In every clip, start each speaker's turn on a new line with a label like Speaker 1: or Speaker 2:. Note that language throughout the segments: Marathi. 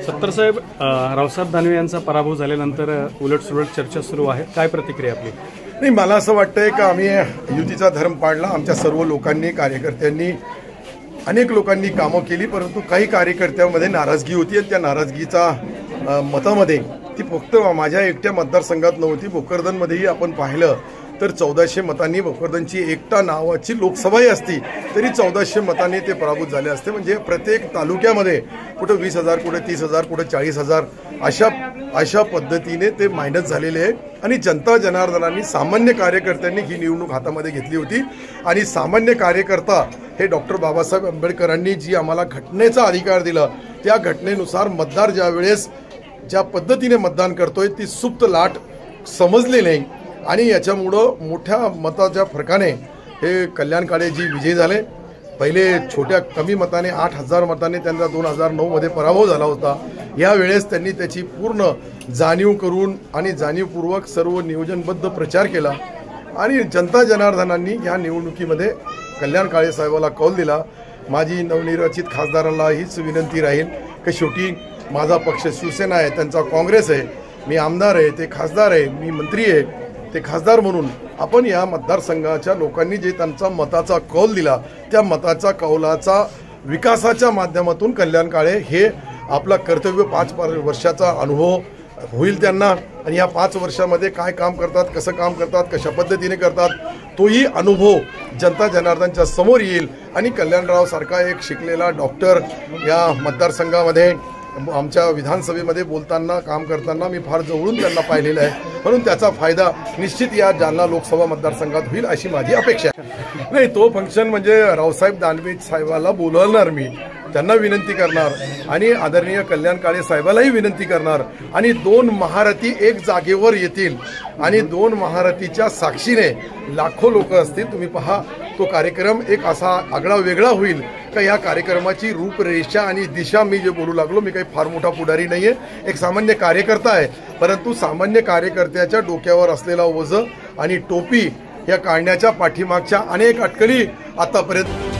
Speaker 1: सत्तर साहेब, रावसाहेब दानवे यांचा पराभव झाल्यानंतर उलटसुलट चर्चा सुरू आहे, काय प्रतिक्रिया आपली?
Speaker 2: नाही, मला असं वाटतंय का आम्ही युतीचा धर्म पाळला. आमच्या सर्व लोकांनी, कार्यकर्त्यांनी, अनेक लोकांनी कामं केली, परंतु काही कार्यकर्त्यांमध्ये नाराजगी होती आणि त्या नाराजगीचा मतामध्ये ती फक्त माझ्या एकट्या मतदारसंघात नव्हती. भोकरदनमध्येही आपण पाहिलं तर 1400 मतांनी भोकरदनची एकटा नावाची लोकसभाही असती तरी 1400 मतांनी ते पराभूत झाले असते. म्हणजे प्रत्येक तालुक्यामध्ये कुठं 20,000, कुठं 30,000, कुठं 40,000 अशा पद्धतीने ते मायनस झालेले आहे. आणि जनता जनार्दनांनी, सामान्य कार्यकर्त्यांनी ही निवडणूक हातामध्ये घेतली होती. आणि सामान्य कार्यकर्ता हे डॉक्टर बाबासाहेब आंबेडकरांनी जी आम्हाला घटनेचा अधिकार दिला, त्या घटनेनुसार मतदार ज्या पद्धतीने मतदान करतोय ती सुप्त लाट समजली नाही. आणि याच्यामुळं मोठ्या मताच्या फरकाने हे कल्याण काळेजी विजयी झाले. पहिले छोट्या कमी मताने 8,000 मताने त्यांचा 2009 मध्ये पराभव झाला होता. यावेळेस त्यांनी त्याची पूर्ण जाणीव करून आणि जाणीवपूर्वक सर्व नियोजनबद्ध प्रचार केला. आणि जनता जनार्दनांनी या निवडणुकीमध्ये कल्याण काळे साहेबाला कौल दिला. माझी नवनिर्वाचित खासदारांना हीच विनंती राहील की शेवटी माझा पक्ष शिवसेना आहे, त्यांचा काँग्रेस आहे, मी आमदार आहे, ते खासदार आहे, मी मंत्री आहे, ते खासदार म्हणून आपण या मतदारसंघाच्या लोकांनी जे त्यांचा मताचा कौल दिला त्या मताचा कौलाचा विकासाच्या माध्यमातून कल्याण काळे हे आपला कर्तव्य 5 वर्षाचा अनुभव होईल त्यांना. आणि या 5 वर्षामध्ये काय काम करतात, कसं काम करतात, कशा पद्धतीने करतात, तोही अनुभव जनता जनार्दनच्या समोर येईल. आणि कल्याणराव सारखा एक शिकलेला डॉक्टर या मतदारसंघामध्ये आमच्या विधानसभेमध्ये बोलताना, काम करताना मी फार जवळून त्यांना पाहिलेलं आहे. म्हणून त्याचा फायदा निश्चित या जालना लोकसभा मतदारसंघात होईल अशी माझी अपेक्षा आहे. नाही, तो फंक्शन म्हणजे रावसाहेब दानवे साहेबाला बोलवणार, मी त्यांना विनंती करणार आणि आदरणीय कल्याण काळे साहेबालाही विनंती करणार. आणि 2 महारथी एक जागेवर येतील आणि 2 महारथीच्या साक्षीने लाखो लोक असतील. तुम्ही पहा, तो कार्यक्रम एक असा आगळा वेगळा होईल का या कार्यक्रमाची रूपरेषा आणि दिशा, मी जे बोलू लागलो, मी काही फार मोठा पुढारी नाही आहे, एक सामान्य कार्यकर्ता आहे. परंतु सामान्य कार्यकर्त्याच्या डोक्यावर असलेला ओझं आणि टोपी या काढण्याच्या पाठीमागच्या अनेक अडचणी आतापर्यंत.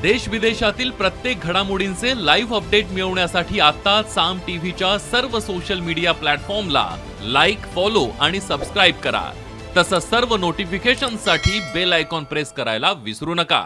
Speaker 3: देश विदेशातील प्रत्येक घडामोडींचे लाईव्ह अपडेट मिळवण्यासाठी आता साम टीव्हीच्या सर्व सोशल मीडिया प्लॅटफॉर्मला लाईक, फॉलो आणि सबस्क्राईब करा. तसंच सर्व नोटिफिकेशनसाठी बेल आयकॉन प्रेस करायला विसरू नका.